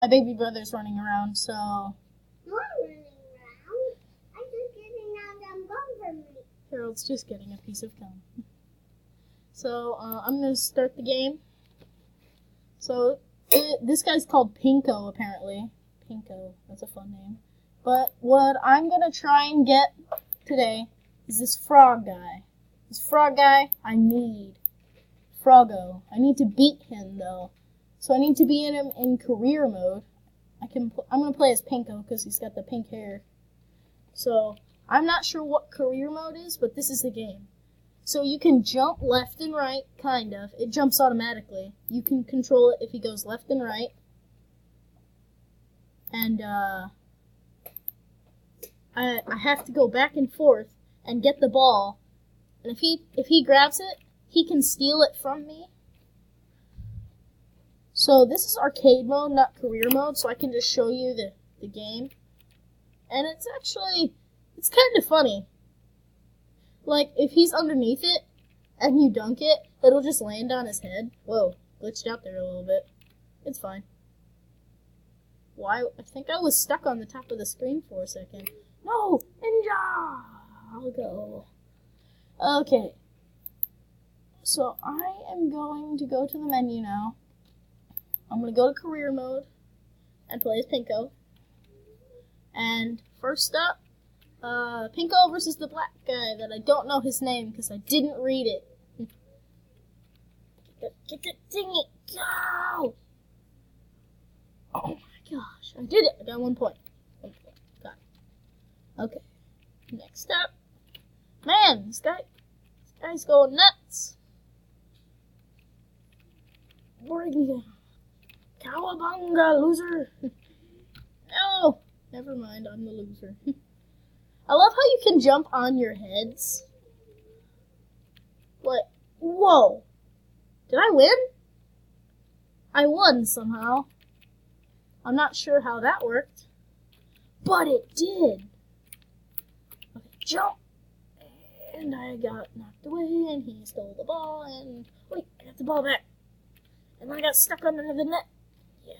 My baby brother's running around, so You're running around. I'm just getting out them gum for me. Harold's just getting a piece of gum. So I'm gonna start the game. So this guy's called Pinko, apparently. Pinko, that's a fun name. But what I'm gonna try and get today is this frog guy. This frog guy, I need Froggo. I need to beat him though. So I need to be in career mode. I'm gonna play as Pinko because he's got the pink hair. So I'm not sure what career mode is, but this is the game. So you can jump left and right, kind of. It jumps automatically. You can control it if he goes left and right. And I have to go back and forth and get the ball. And if he grabs it, he can steal it from me. So this is arcade mode, not career mode, so I can just show you the game. And it's kind of funny. Like, if he's underneath it, and you dunk it, it'll just land on his head. Whoa, glitched out there a little bit. It's fine. Why? I think I was stuck on the top of the screen for a second. No! Ninja! I'll go. Okay. So, I am going to go to the menu now. I'm going to go to career mode and play as Pinko. And first up, Pinko versus the black guy that I don't know his name because I didn't read it. Get that thingy! Go! Oh my gosh, I did it! I got 1 point. 1 point. Got it. Okay. Next up. Man, this guy's going nuts. Bring him. Cowabunga, loser! No! Never mind, I'm the loser. I love how you can jump on your heads. What? Whoa! Did I win? I won somehow. I'm not sure how that worked. But it did! Okay, jump! And I got knocked away, and he stole the ball, and... Wait, I got the ball back. And I got stuck under the net. Yeah.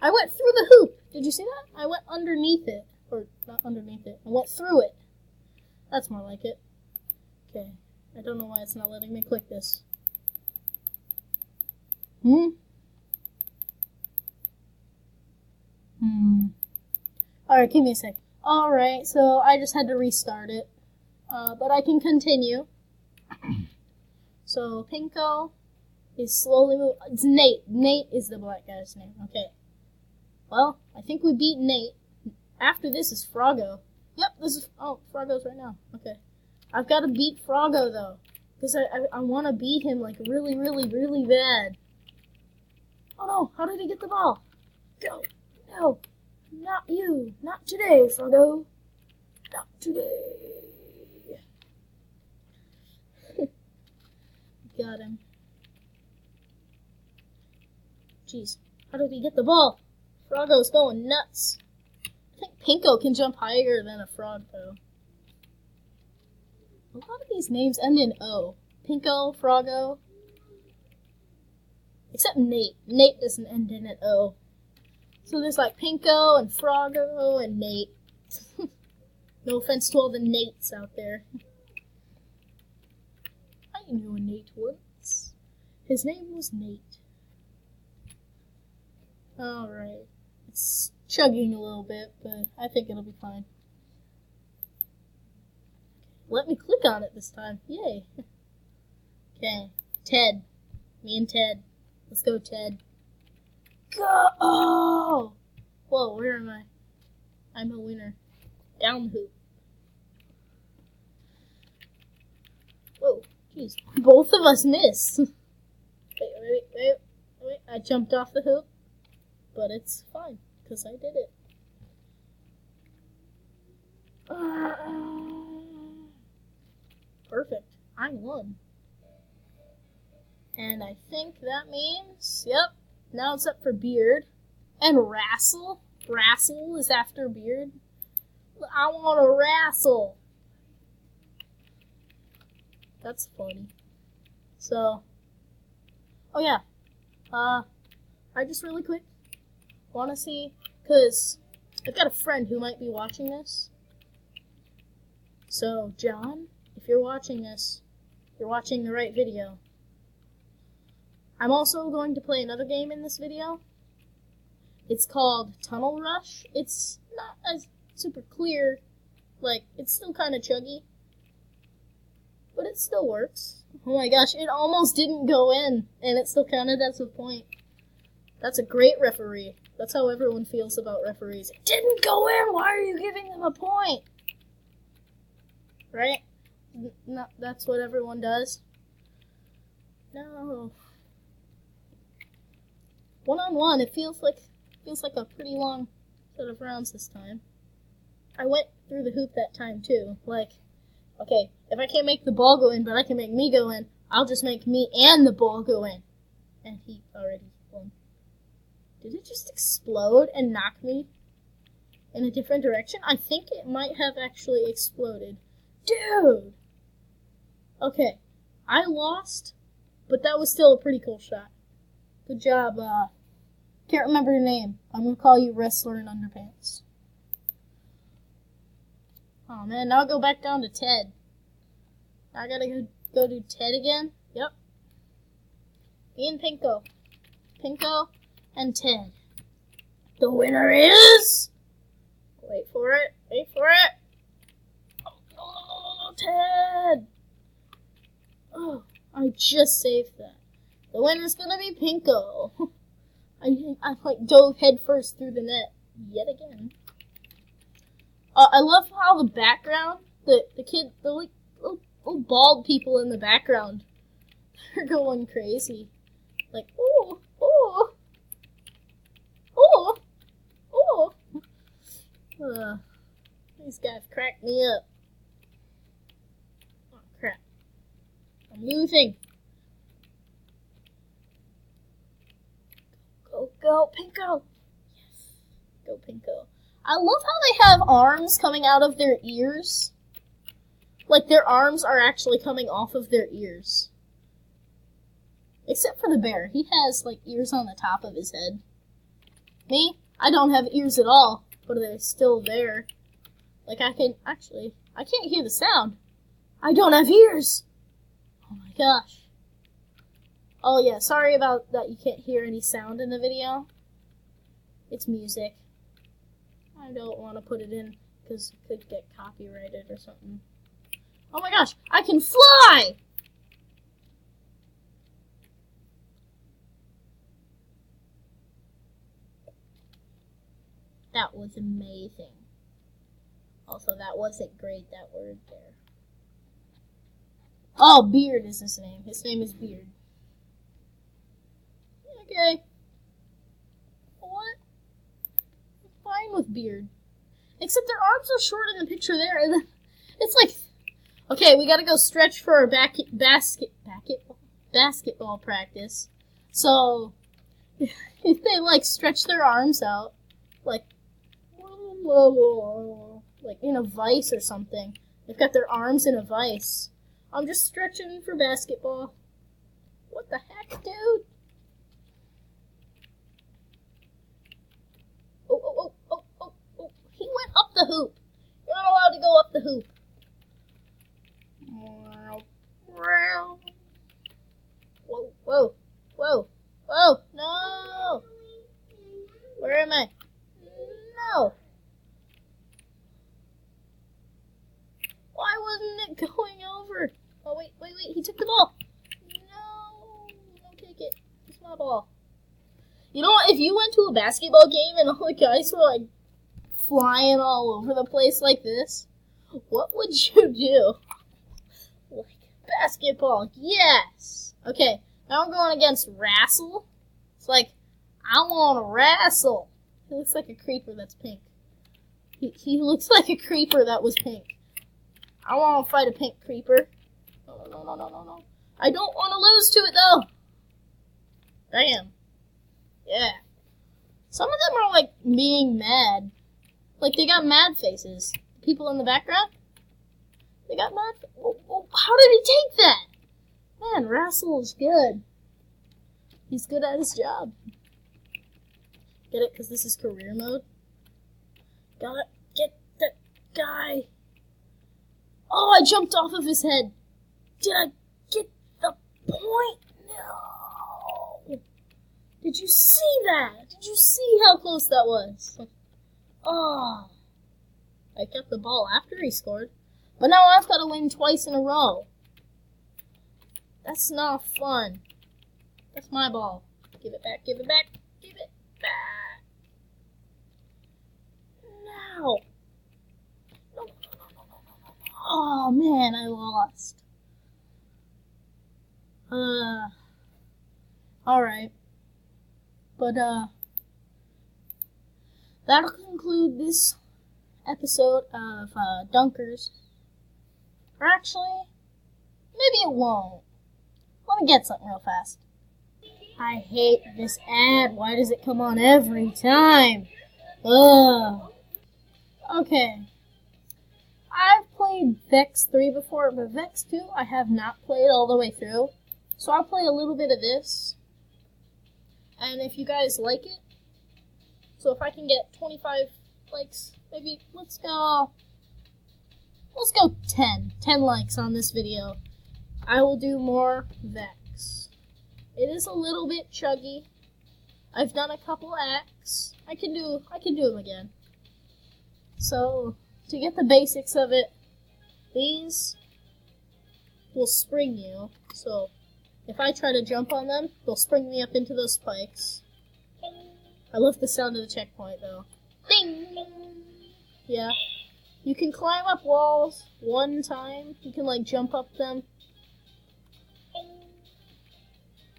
I went through the hoop. Did you see that? I went underneath it. Or, not underneath it. I went through it. That's more like it. Okay. I don't know why it's not letting me click this. Alright, give me a sec. Alright, so I just had to restart it. But I can continue. So, Pinko is slowly moving. It's Nate. Nate is the black guy's name. Okay. Well, I think we beat Nate. After this is Froggo. Yep, this is... Oh, Froggo's right now. Okay. I've got to beat Froggo, though. Because I want to beat him, like, really, really, really bad. Oh, no. How did he get the ball? Go. No. Not you. Not today, Froggo. Not today. Got him. Jeez. How did he get the ball? Froggo's going nuts. I think Pinko can jump higher than a frog, though. A lot of these names end in O. Pinko, Froggo. Except Nate. Nate doesn't end in an O. So there's like Pinko and Froggo and Nate. No offense to all the Nates out there. I knew a Nate once. His name was Nate. Alright. It's chugging a little bit, but I think it'll be fine. Let me click on it this time. Yay. Okay. Ted. Me and Ted. Let's go, Ted. Go! Oh! Whoa, where am I? I'm a winner. Down the hoop. Whoa, jeez. Both of us missed. Wait. I jumped off the hoop. But it's fine, because I did it. Perfect. I won. And I think that means, yep, now it's up for Beard. And Wrastle. Wrastle is after Beard. I want to wrestle. That's funny. So, oh yeah. I just really quick Want to see? Because I've got a friend who might be watching this. So, John, if you're watching this, you're watching the right video. I'm also going to play another game in this video. It's called Tunnel Rush. It's not as super clear. Like, it's still kind of chuggy. But it still works. Oh my gosh, it almost didn't go in. And it still counted as a point. That's a great referee. That's how everyone feels about referees. It didn't go in! Why are you giving them a point? Right? No, that's what everyone does. No. One-on-one, it feels like a pretty long set of rounds this time. I went through the hoop that time too. Like, okay, if I can't make the ball go in, but I can make me go in, I'll just make me and the ball go in. And he already won. Did it just explode and knock me in a different direction? I think it might have actually exploded. Dude! Okay, I lost, but that was still a pretty cool shot. Good job, can't remember your name. I'm gonna call you Wrestler in Underpants. Oh man, now I'll go back down to Ted. I gotta go do Ted again? Yep. Me and Pinko. Pinko and Ted. The winner is... Wait for it. Wait for it. Oh, Ted! Oh, I just saved that. The winner's gonna be Pinko. I like dove head first through the net yet again. I love how the background, the little bald people in the background, they're going crazy. Like, oh, oh, oh, oh. These guys crack me up. Oh, crap. I'm losing. Go, Pinko. Yes. Go, Pinko. I love how they have arms coming out of their ears. Like, their arms are actually coming off of their ears. Except for the bear. He has, like, ears on the top of his head. Me? I don't have ears at all, but they're still there. Like, I can't hear the sound. I don't have ears! Oh my gosh. Oh yeah, sorry about that you can't hear any sound in the video. It's music. I don't want to put it in because it could get copyrighted or something. Oh my gosh, I can fly! That was amazing. Also, that wasn't great, that word there. Oh, Beard is his name. His name is Beard. Okay. What? I'm fine with Beard. Except their arms are short in the picture there, and then it's like, okay, we gotta go stretch for our basketball practice. So, if they, like, stretch their arms out, like in a vice or something. They've got their arms in a vice. I'm just stretching for basketball. What the heck, dude? Oh. He went up the hoop. You're not allowed to go up the hoop. Whoa. No. Where am I? No. Why wasn't it going over? Oh, wait. He took the ball. No. Don't take it. It's my ball. You know what? If you went to a basketball game and all the guys were, like, flying all over the place like this, what would you do? Like, basketball. Yes. Okay. Now I'm going against Wrestle. It's like, I want to wrestle. He looks like a creeper that's pink. He looks like a creeper that was pink. I want to fight a pink creeper. No. I don't want to lose to it, though. Damn. Yeah. Some of them are, like, being mad. Like, they got mad faces. People in the background? They got mad faces. Oh, how did he take that? Man, Wrestle is good. He's good at his job. Get it? Because this is career mode. Gotta get the guy. Oh, I jumped off of his head. Did I get the point? No. Did you see that? Did you see how close that was? Oh. I kept the ball after he scored. But now I've got to win twice in a row. That's not fun. That's my ball. Give it back, give it back, give it back. No. No. Oh, man, I lost. Alright. But, that'll conclude this episode of, Dunkers. Or actually, maybe it won't. Let me get something real fast. I hate this ad. Why does it come on every time? Ugh. Okay. I've played Vex 3 before, but Vex 2 I have not played all the way through. So I'll play a little bit of this. And if you guys like it, so if I can get 25 likes, maybe let's go 10 likes on this video. I will do more Vex. It is a little bit chuggy. I've done a couple acts. I can do them again. So, to get the basics of it, these will spring you. So, if I try to jump on them, they'll spring me up into those spikes. I love the sound of the checkpoint, though. Ding! Yeah. You can climb up walls one time. You can, like, jump up them.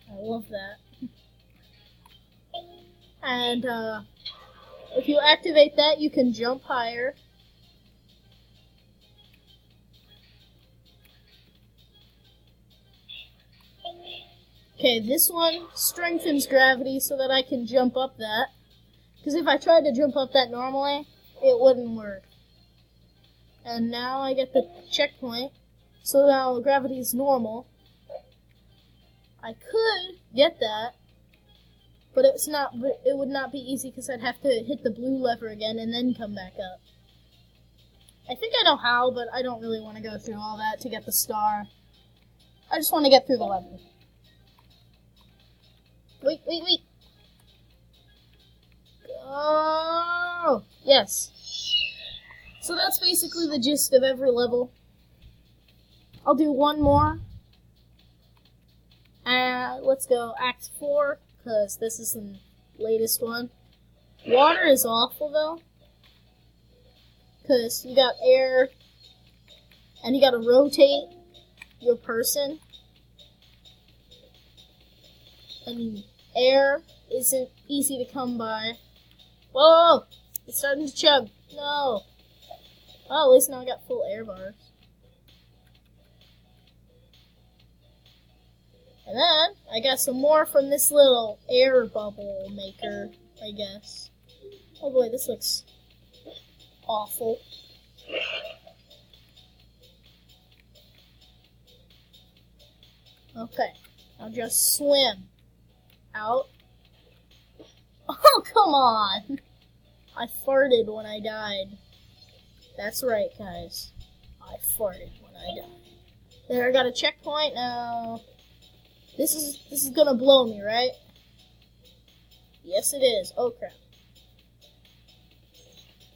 I love that. And, if you activate that, you can jump higher. Okay, this one strengthens gravity so that I can jump up that. Because if I tried to jump up that normally, it wouldn't work. And now I get the checkpoint, so now gravity is normal. I could get that, but it would not be easy because I'd have to hit the blue lever again and then come back up. I think I know how, but I don't really want to go through all that to get the star. I just want to get through the level. Wait. Oh, yes. So that's basically the gist of every level. I'll do one more. Let's go Act 4, because this is the latest one. Water is awful, though. Because you got air, and you gotta rotate your person. And air isn't easy to come by. Whoa! It's starting to chug. No! Oh, at least now I got full air bars. And then, I got some more from this little air bubble maker, I guess. Oh boy, this looks awful. Okay, I'll just swim out. Oh, come on! I farted when I died. That's right, guys. I farted when I died. There, I got a checkpoint now. This is gonna blow me, right? Yes, it is. Oh, crap.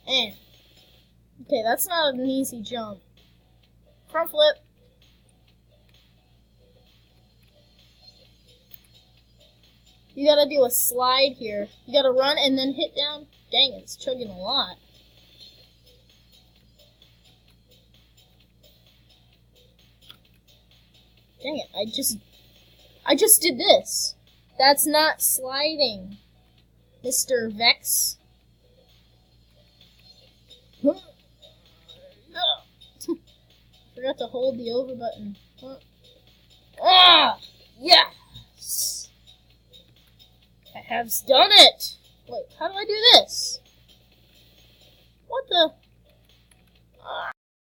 And okay, that's not an easy jump. Front flip. You gotta do a slide here. You gotta run and then hit down. Dang, it's chugging a lot. Dang it, I just did this. That's not sliding, Mr. Vex. Forgot to hold the over button. Ah! Yes! I have done it! Wait, how do I do this? What the?